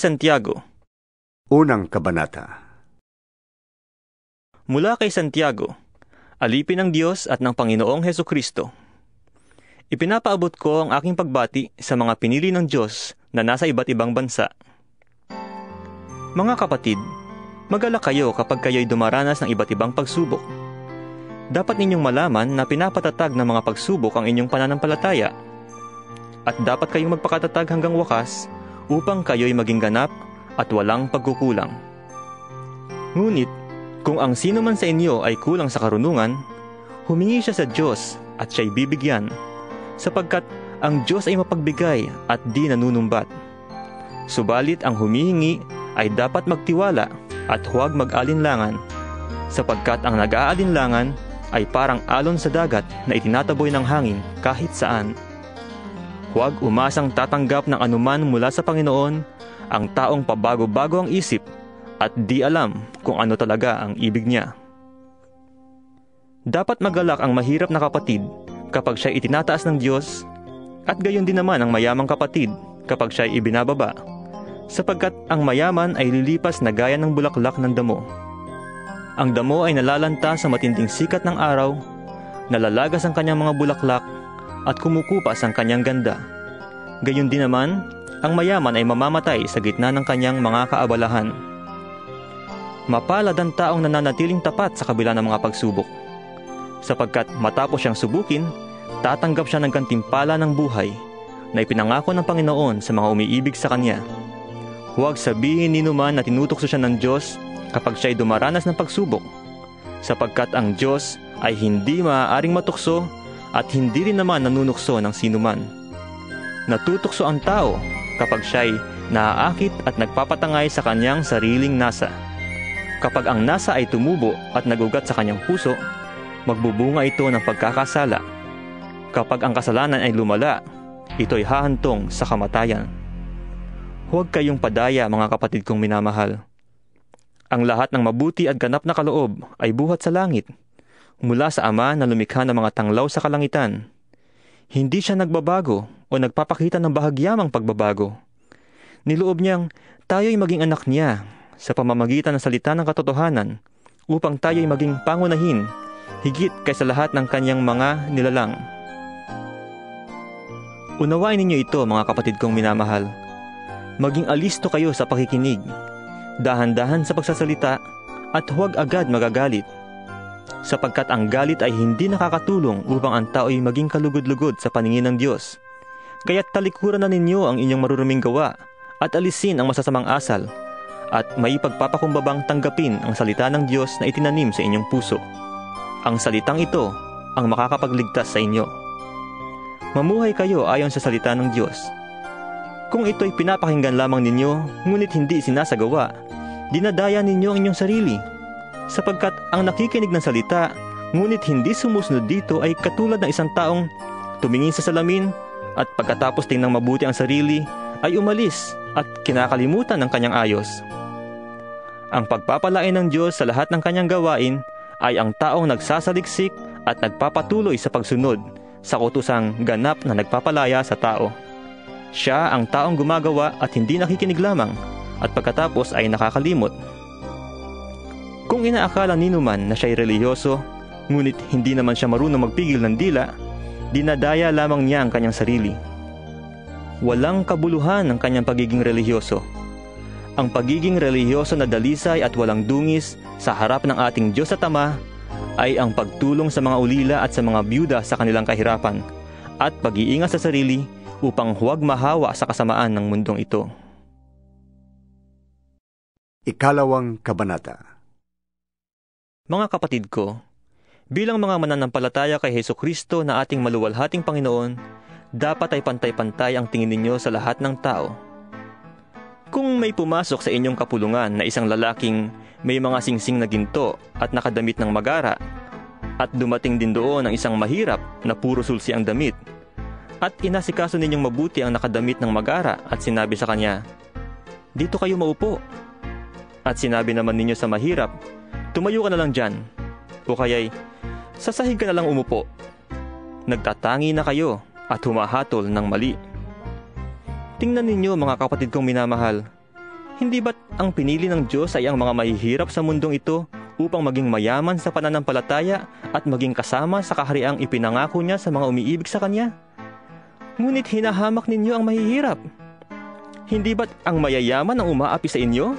Santiago. Unang Kabanata. Mula kay Santiago, alipin ng Diyos at ng Panginoong Hesukristo. Ipinapaabot ko ang aking pagbati sa mga pinili ng Diyos na nasa iba't ibang bansa. Mga kapatid, mag-alala kayo kapag kayo'y dumaranas ng iba't ibang pagsubok. Dapat ninyong malaman na pinapatatag ng mga pagsubok ang inyong pananampalataya. At dapat kayong magpakatatag hanggang wakas upang kayo'y maging ganap at walang pagkukulang. Ngunit, kung ang sino man sa inyo ay kulang sa karunungan, humingi siya sa Diyos at siya'y bibigyan, sapagkat ang Diyos ay mapagbigay at di nanunumbat. Subalit ang humihingi ay dapat magtiwala at huwag mag-alinlangan, sapagkat ang nag-aalinlangan ay parang alon sa dagat na itinataboy ng hangin kahit saan. Huwag umasang tatanggap ng anuman mula sa Panginoon ang taong pabago-bago ang isip at di alam kung ano talaga ang ibig niya. Dapat magalak ang mahirap na kapatid kapag siya'y itinataas ng Diyos, at gayon din naman ang mayamang kapatid kapag siya'y ibinababa, sapagkat ang mayaman ay lilipas na gaya ng bulaklak ng damo. Ang damo ay nalalanta sa matinding sikat ng araw, nalalagas ang kanyang mga bulaklak, at kumukupas ang kanyang ganda. Gayon din naman, ang mayaman ay mamamatay sa gitna ng kanyang mga kaabalahan. Mapalad ang taong nananatiling tapat sa kabila ng mga pagsubok, sapagkat matapos siyang subukin, tatanggap siya ng gantimpala ng buhay na ipinangako ng Panginoon sa mga umiibig sa Kanya. Huwag sabihin ni numan na tinutokso siya ng Diyos kapag siya'y dumaranas ng pagsubok, sapagkat ang Diyos ay hindi maaaring matukso at hindi rin naman nanunukso ng sinuman. Natutokso ang tao kapag siya'y naaakit at nagpapatangay sa kanyang sariling nasa. Kapag ang nasa ay tumubo at nagugat sa kanyang puso, magbubunga ito ng pagkakasala. Kapag ang kasalanan ay lumala, ito'y hahantong sa kamatayan. Huwag kayong padaya, mga kapatid kong minamahal. Ang lahat ng mabuti at ganap na kaloob ay buhat sa langit, mula sa Ama na lumikha ng mga tanglaw sa kalangitan. Hindi siya nagbabago o nagpapakita ng bahagyamang pagbabago. Niloob niyang tayo'y maging anak niya sa pamamagitan ng salita ng katotohanan, upang tayo'y maging pangunahin higit kaysa lahat ng kanyang mga nilalang. Unawain ninyo ito, mga kapatid kong minamahal. Maging alisto kayo sa pakikinig, dahan-dahan sa pagsasalita, at huwag agad magagalit, sapagkat ang galit ay hindi nakakatulong upang ang tao'y maging kalugod-lugod sa paningin ng Diyos. Kaya't talikuran na ninyo ang inyong maruruming gawa at alisin ang masasamang asal, at may pagpapakumbabang tanggapin ang salita ng Diyos na itinanim sa inyong puso. Ang salitang ito ang makakapagligtas sa inyo. Mamuhay kayo ayon sa salita ng Diyos. Kung ito'y pinapakinggan lamang ninyo, ngunit hindi sinasagawa, dinadaya ninyo ang inyong sarili, sapagkat ang nakikinig ng salita, ngunit hindi sumusunod dito ay katulad ng isang taong tumingin sa salamin at pagkatapos tingnang mabuti ang sarili, ay umalis at kinakalimutan ang kanyang ayos. Ang pagpapalain ng Diyos sa lahat ng kanyang gawain ay ang taong nagsasaliksik at nagpapatuloy sa pagsunod sa kutusang ganap na nagpapalaya sa tao. Siya ang taong gumagawa at hindi nakikinig lamang, at pagkatapos ay nakakalimot. Kung inaakala ni numan na siya'y relihiyoso, ngunit hindi naman siya marunong magpigil ng dila, dinadaya lamang niya ang kanyang sarili. Walang kabuluhan ang kanyang pagiging relihiyoso. Ang pagiging relihiyoso na dalisay at walang dungis sa harap ng ating Diyos at Ama ay ang pagtulong sa mga ulila at sa mga byuda sa kanilang kahirapan, at pag-iingat sa sarili upang huwag mahawa sa kasamaan ng mundong ito. Ikalawang Kabanata. Mga kapatid ko, bilang mga mananampalataya kay Hesukristo na ating maluwalhating Panginoon, dapat ay pantay-pantay ang tingin ninyo sa lahat ng tao. Kung may pumasok sa inyong kapulungan na isang lalaking may mga singsing na ginto at nakadamit ng magara, at dumating din doon ang isang mahirap na puro sulsi ang damit, at inasikaso ninyong mabuti ang nakadamit ng magara at sinabi sa kanya, "Dito kayo maupo." At sinabi naman ninyo sa mahirap, "Tumayo ka na lang dyan," o kaya'y, "Sa sahig ka na lang umupo." Nagtatangi na kayo at humahatol ng mali. Tingnan ninyo, mga kapatid kong minamahal, Hindi ba't ang pinili ng Diyos ay ang mga mahihirap sa mundong ito upang maging mayaman sa pananampalataya at maging kasama sa kahariang ipinangako niya sa mga umiibig sa Kanya? Ngunit hinahamak ninyo ang mahihirap. Hindi ba't ang mayayaman ang umaapi sa inyo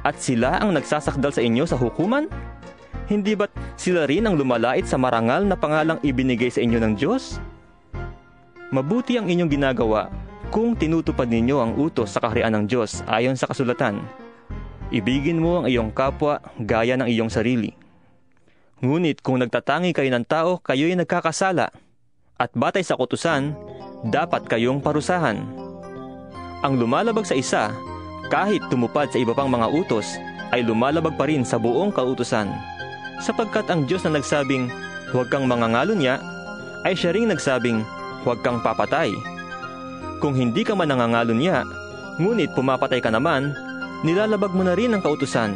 at sila ang nagsasakdal sa inyo sa hukuman? Hindi ba't sila rin ang lumalait sa marangal na pangalang ibinigay sa inyo ng Diyos? Mabuti ang inyong ginagawa kung tinutupad ninyo ang utos sa kaharian ng Diyos ayon sa kasulatan. Ibigin mo ang iyong kapwa gaya ng iyong sarili. Ngunit kung nagtatangi kayo ng tao, kayo'y nagkakasala. At batay sa kautusan, dapat kayong parusahan. Ang lumalabag sa isa, kahit tumupad sa iba pang mga utos, ay lumalabag pa rin sa buong kautusan. Sapagkat ang Diyos na nagsabing, huwag kang mangangalunya, ay siya ring nagsabing, huwag kang papatay. Kung hindi ka man nangangalunya, ngunit pumapatay ka naman, nilalabag mo na rin ang kautusan.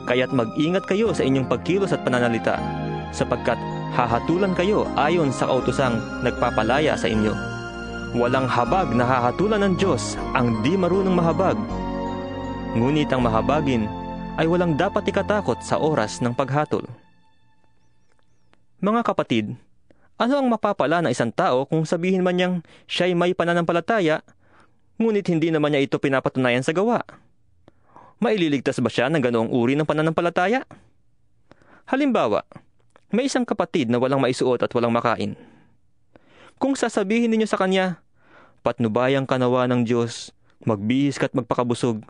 Kaya't mag-ingat kayo sa inyong pagkilos at pananalita, sapagkat hahatulan kayo ayon sa kautusang nagpapalaya sa inyo. Walang habag na hahatulan ng Diyos ang di marunong mahabag. Ngunit ang mahabagin ay walang dapat ikatakot sa oras ng paghatol. Mga kapatid, ano ang mapapala ng isang tao kung sabihin man niyang siya'y may pananampalataya, ngunit hindi naman niya ito pinapatunayan sa gawa? Maililigtas ba siya ng ganoong uri ng pananampalataya? Halimbawa, may isang kapatid na walang maisuot at walang makain. Kung sasabihin ninyo sa kanya, patnubayang kanawa ng Diyos, magbihis ka't magpakabusog,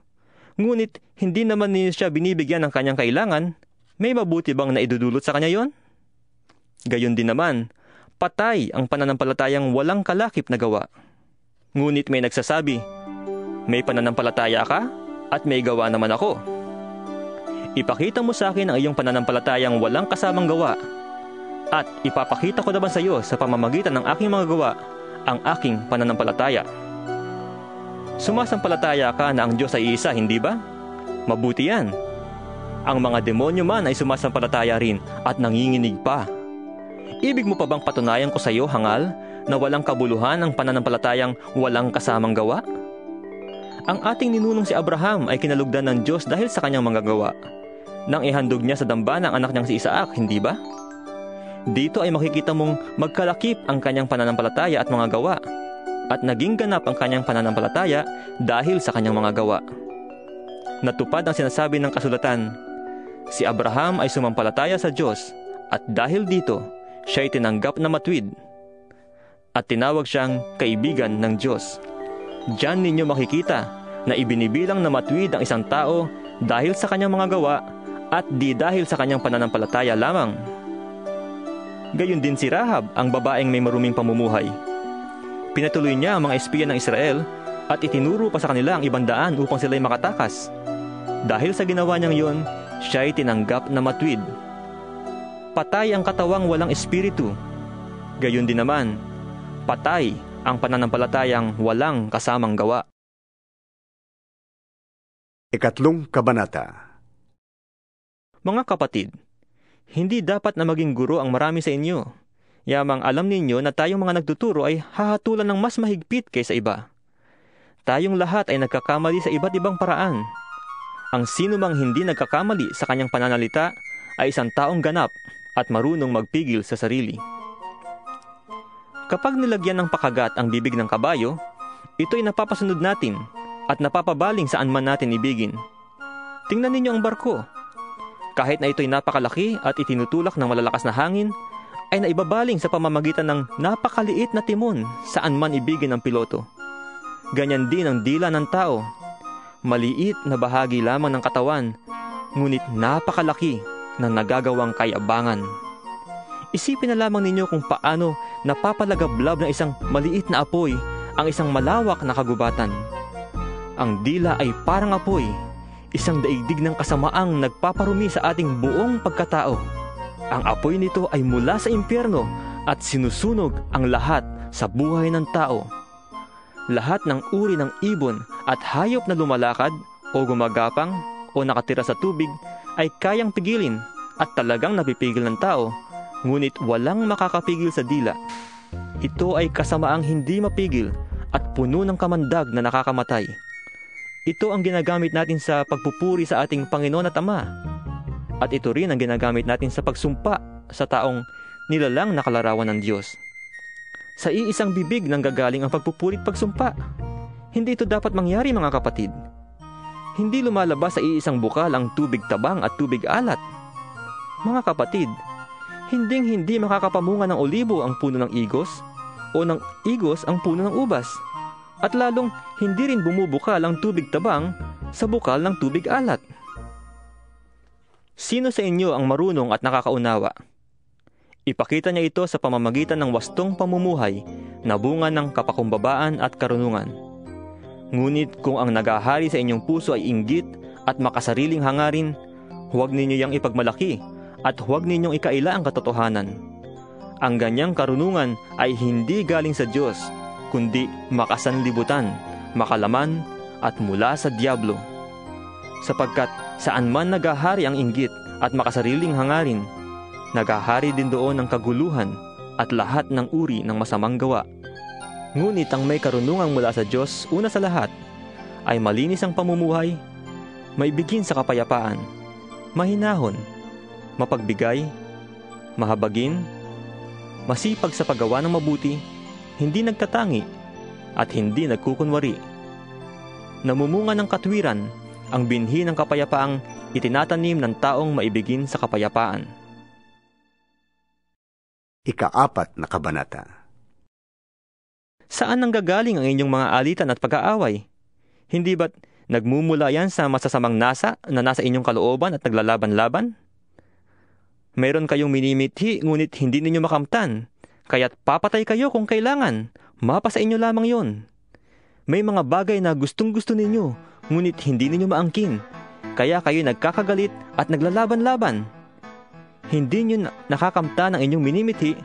ngunit hindi naman ninyo siya binibigyan ng kanyang kailangan, may mabuti bang naidudulot sa kanya yon? Gayon din naman, patay ang pananampalatayang walang kalakip na gawa. Ngunit may nagsasabi, may pananampalataya ka at may gawa naman ako. Ipakita mo sa akin ang iyong pananampalatayang walang kasamang gawa at ipapakita ko naman sa iyo sa pamamagitan ng aking mga gawa ang aking pananampalataya. Sumasampalataya ka na ang Diyos ay isa, hindi ba? Mabuti yan. Ang mga demonyo man ay sumasampalataya rin at nanginginig pa. Ibig mo pa bang patunayan ko sa iyo, hangal, na walang kabuluhan ang pananampalatayang walang kasamang gawa? Ang ating ninunong si Abraham ay kinalugdan ng Diyos dahil sa kanyang mga gawa, nang ihandog niya sa dambana ang anak niyang si Isaac, hindi ba? Dito ay makikita mong magkalakip ang kanyang pananampalataya at mga gawa, at naging ganap ang kanyang pananampalataya dahil sa kanyang mga gawa. Natupad ang sinasabi ng kasulatan, si Abraham ay sumampalataya sa Diyos, at dahil dito, siya'y tinanggap na matuwid at tinawag siyang kaibigan ng Diyos. Diyan ninyo makikita na ibinibilang na matuwid ang isang tao dahil sa kanyang mga gawa at di dahil sa kanyang pananampalataya lamang. Gayon din si Rahab, ang babaeng may maruming pamumuhay. Pinatuloy niya ang mga espiya ng Israel at itinuro pa sa kanila ang ibang daan upang sila'y makatakas. Dahil sa ginawa niyang yon, siya'y tinanggap na matuwid. Patay ang katawang walang espiritu. Gayon din naman, patay ang pananampalatayang walang kasamang gawa. Ikatlong kabanata. Mga kapatid, hindi dapat na maging guro ang marami sa inyo. Yamang alam ninyo na tayong mga nagtuturo ay hahatulan ng mas mahigpit kaysa iba. Tayong lahat ay nagkakamali sa iba't ibang paraan. Ang sino mang hindi nagkakamali sa kanyang pananalita ay isang taong ganap at marunong magpigil sa sarili. Kapag nilagyan ng pakagat ang bibig ng kabayo, ito'y napapasunod natin at napapabaling saan man natin ibigin. Tingnan ninyo ang barko. Kahit na ito'y napakalaki at itinutulak ng malalakas na hangin, ay naibabaling sa pamamagitan ng napakaliit na timon saan man ibigin ng piloto. Ganyan din ang dila ng tao. Maliit na bahagi lamang ng katawan, ngunit napakalaki na nagagawang kayabangan. Isipin na lamang ninyo kung paano napapalagablab ng isang maliit na apoy ang isang malawak na kagubatan. Ang dila ay parang apoy, isang daigdig ng kasamaang nagpaparumi sa ating buong pagkatao. Ang apoy nito ay mula sa impyerno at sinusunog ang lahat sa buhay ng tao. Lahat ng uri ng ibon at hayop na lumalakad o gumagapang o nakatira sa tubig ay kayang pigilin at talagang napipigil ng tao, ngunit walang makakapigil sa dila. Ito ay kasamaang hindi mapigil at puno ng kamandag na nakakamatay. Ito ang ginagamit natin sa pagpupuri sa ating Panginoon at Ama. At ito rin ang ginagamit natin sa pagsumpa sa taong nilalang na kalarawan ng Diyos. Sa iisang bibig nanggagaling ang pagpupuri at pagsumpa. Hindi ito dapat mangyari, mga kapatid. Hindi lumalabas sa iisang bukal ang tubig tabang at tubig alat. Mga kapatid, hindi makakapamunga ng olibo ang puno ng igos o ng igos ang puno ng ubas. At lalong hindi rin bumubukal ang tubig tabang sa bukal ng tubig alat. Sino sa inyo ang marunong at nakakaunawa? Ipakita niya ito sa pamamagitan ng wastong pamumuhay na bunga ng kapakumbabaan at karunungan. Ngunit kung ang nagahari sa inyong puso ay inggit at makasariling hangarin, huwag ninyo yang ipagmalaki at huwag ninyong ikaila ang katotohanan. Ang ganyang karunungan ay hindi galing sa Diyos, kundi makasanlibutan, makalaman at mula sa diablo. Sapagkat saan man nagahari ang inggit at makasariling hangarin, nagahari din doon ang kaguluhan at lahat ng uri ng masamang gawa. Ngunit ang may karunungang mula sa Diyos, una sa lahat, ay malinis ang pamumuhay, maibigin sa kapayapaan, mahinahon, mapagbigay, mahabagin, masipag sa paggawa ng mabuti, hindi nagtatangi, at hindi nagkukunwari. Namumunga ng katwiran, ang binhi ng kapayapaang itinatanim ng taong maibigin sa kapayapaan. Ika-4 na kabanata. Saan nanggagaling ang inyong mga alitan at pag-aaway? Hindi ba't nagmumula yan sa masasamang nasa na nasa inyong kalooban at naglalaban-laban? Mayroon kayong minimithi ngunit hindi ninyo makamtan, kaya't papatay kayo kung kailangan, mapa sa inyo lamang yon. May mga bagay na gustong-gusto ninyo, ngunit hindi ninyo maangkin, kaya kayo nagkakagalit at naglalaban-laban. Hindi nyo nakakamtan ang inyong minimithi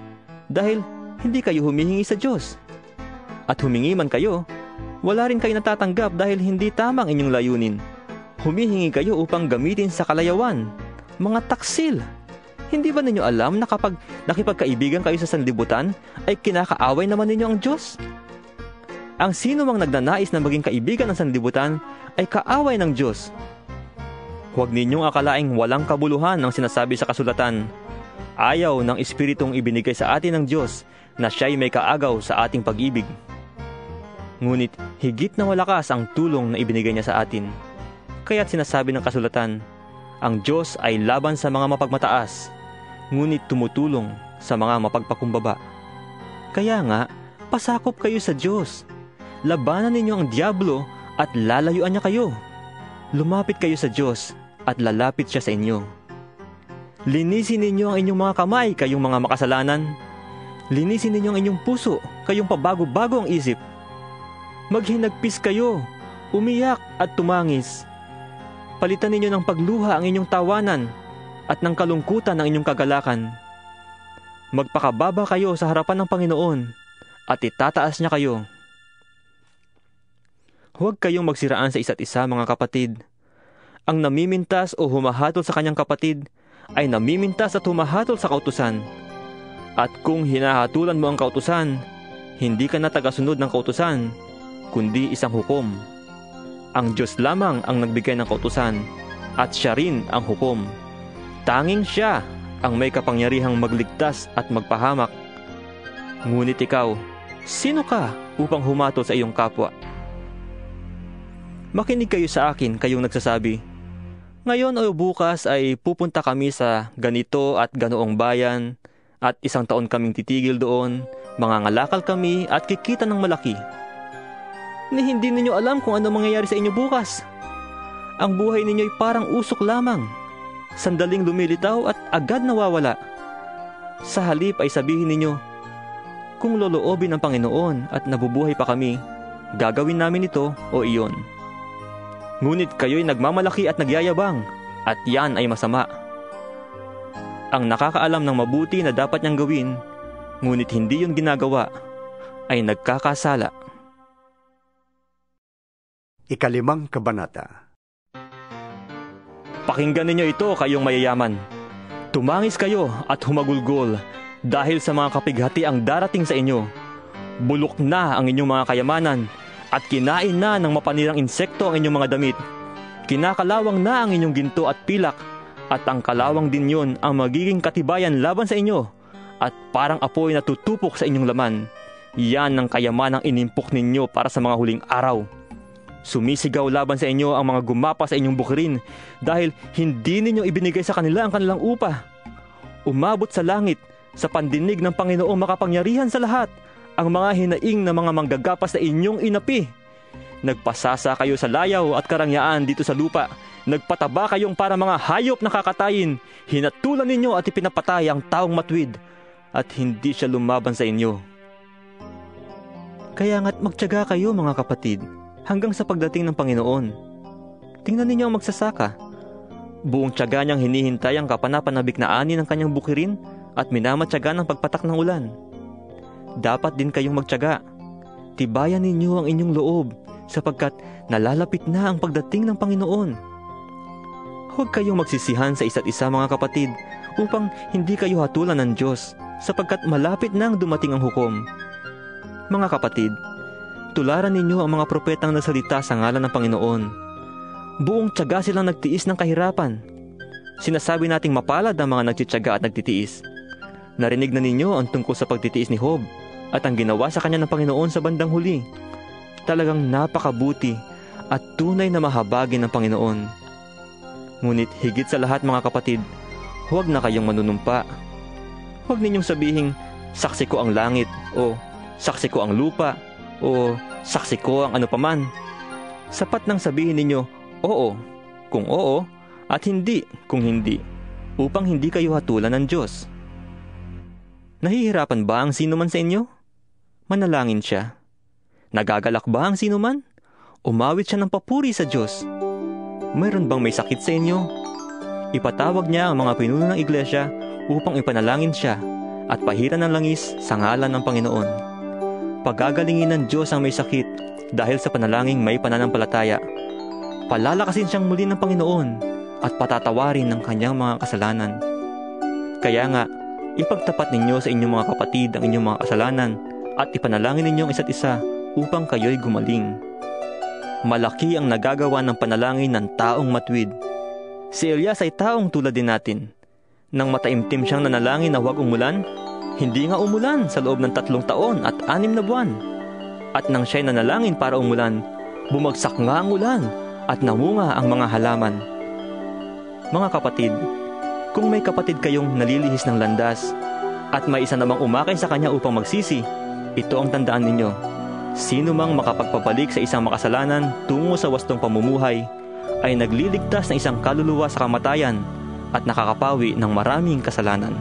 dahil hindi kayo humihingi sa Diyos. At humingi man kayo, wala rin kayo natatanggap dahil hindi tamang inyong layunin. Humihingi kayo upang gamitin sa kalayawan, mga taksil. Hindi ba ninyo alam na kapag nakipagkaibigan kayo sa sanlibutan, ay kinakaaway naman ninyo ang Diyos? Ang sino mang nagnanais na maging kaibigan ng sanlibutan ay kaaway ng Diyos. Huwag ninyong akalaing walang kabuluhan ang sinasabi sa kasulatan. Ayaw ng Espiritong ibinigay sa atin ng Diyos na siya'y may kaagaw sa ating pag-ibig. Ngunit higit na malakas ang tulong na ibinigay niya sa atin. Kaya't sinasabi ng kasulatan, ang Diyos ay laban sa mga mapagmataas, ngunit tumutulong sa mga mapagpakumbaba. Kaya nga, pasakop kayo sa Diyos. Labanan ninyo ang diablo at lalayuan niya kayo. Lumapit kayo sa Diyos at lalapit siya sa inyo. Linisin ninyo ang inyong mga kamay, kayong mga makasalanan. Linisin ninyo ang inyong puso, kayong pabago-bago ang isip. Maghinagpis kayo, umiyak at tumangis. Palitan ninyo ng pagluha ang inyong tawanan at ng kalungkutan ang inyong kagalakan. Magpakababa kayo sa harapan ng Panginoon at itataas niya kayo. Huwag kayong magsiraan sa isa't isa, mga kapatid. Ang namimintas o humahatol sa kanyang kapatid ay namimintas at humahatol sa kautusan. At kung hinahatulan mo ang kautusan, hindi ka na tagasunod ng kautusan, kundi isang hukom. Ang Diyos lamang ang nagbigay ng kautusan, at siya rin ang hukom. Tanging siya ang may kapangyarihang magligtas at magpahamak. Ngunit ikaw, sino ka upang humatol sa iyong kapwa? Makinig kayo sa akin, kayong nagsasabi, ngayon o bukas ay pupunta kami sa ganito at ganoong bayan, at isang taon kaming titigil doon, mangangalakal kami at kikita ng malaki. Ni hindi ninyo alam kung ano mangyayari sa inyo bukas. Ang buhay ninyo ay parang usok lamang, sandaling lumilitaw at agad nawawala. Sa halip ay sabihin ninyo, kung loloobin ng Panginoon at nabubuhay pa kami, gagawin namin ito o iyon. Ngunit kayo'y nagmamalaki at nagyayabang, at yan ay masama. Ang nakakaalam ng mabuti na dapat niyang gawin, ngunit hindi yun ginagawa, ay nagkakasala. Ika-5 kabanata. Pakinggan ninyo ito, kayong mayayaman. Tumangis kayo at humagulgol dahil sa mga kapighati ang darating sa inyo. Bulok na ang inyong mga kayamanan at kinain na ng mapanirang insekto ang inyong mga damit. Kinakalawang na ang inyong ginto at pilak, at ang kalawang din yun ang magiging katibayan laban sa inyo, at parang apoy na tutupok sa inyong laman. Yan ang kayamanang inimpok ninyo para sa mga huling araw. Sumisigaw laban sa inyo ang mga gumapa sa inyong bukirin, dahil hindi ninyo ibinigay sa kanila ang kanilang upa. Umabot sa langit, sa pandinig ng Panginoong makapangyarihan sa lahat, ang mga hinaing na mga manggagapas na inyong inapi. Nagpasasa kayo sa layaw at karangyaan dito sa lupa. Nagpataba kayong para mga hayop na kakatayin. Hinatulan ninyo at ipinapatay ang taong matwid, at hindi siya lumaban sa inyo. Kaya nga't magtiyaga kayo mga kapatid, hanggang sa pagdating ng Panginoon. Tingnan ninyo ang magsasaka. Buong tiyaga niyang hinihintay ang kapanapanabik na ani ng kanyang bukirin, at minamatyaga ng pagpatak ng ulan. Dapat din kayong magtiyaga. Tibayan ninyo ang inyong loob, sapagkat nalalapit na ang pagdating ng Panginoon. Huwag kayong magsisihan sa isa't isa mga kapatid, upang hindi kayo hatulan ng Diyos, sapagkat malapit na ang dumating ang hukom. Mga kapatid, tularan ninyo ang mga propetang nagsalita sa ngalan ng Panginoon. Buong tiyaga silang nagtiis ng kahirapan. Sinasabi nating mapalad ang mga nagtitiyaga at nagtitiis. Narinig na ninyo ang tungkol sa pagtitiis ni Job, at ang ginawa sa kanya ng Panginoon sa bandang huli. Talagang napakabuti at tunay na mahabagin ng Panginoon. Ngunit higit sa lahat mga kapatid, huwag na kayong manunumpa. Huwag ninyong sabihing, saksi ko ang langit, o saksi ko ang lupa, o saksi ko ang ano paman. Sapat nang sabihin ninyo, oo, kung oo, at hindi kung hindi, upang hindi kayo hatulan ng Diyos. Nahihirapan ba ang sino man sa inyo? Manalangin siya. Nagagalak ba ang sino man? Umawit siya ng papuri sa Diyos. Mayroon bang may sakit sa inyo? Ipatawag niya ang mga pinuno ng iglesia upang ipanalangin siya at pahiran ng langis sa ngalan ng Panginoon. Pagagalingin ng Diyos ang may sakit dahil sa panalangin may pananampalataya. Palalakasin siyang muli ng Panginoon at patatawarin ng kanyang mga kasalanan. Kaya nga, ipagtapat ninyo sa inyong mga kapatid ang inyong mga kasalanan at ipanalangin ninyo ang isa't isa upang kayo'y gumaling. Malaki ang nagagawa ng panalangin ng taong matwid. Si Elias ay taong tulad din natin. Nang mataimtim siyang nanalangin na huwag umulan, hindi nga umulan sa loob ng 3 taon at 6 na buwan. At nang siya'y nanalangin para umulan, bumagsak nga ang ulan at namunga ang mga halaman. Mga kapatid, kung may kapatid kayong nalilihis ng landas at may isa namang umakay sa kanya upang magsisi, ito ang tandaan ninyo. Sino mang makapagpabalik sa isang makasalanan tungo sa wastong pamumuhay ay nagliligtas ng isang kaluluwa sa kamatayan at nakakapawi ng maraming kasalanan.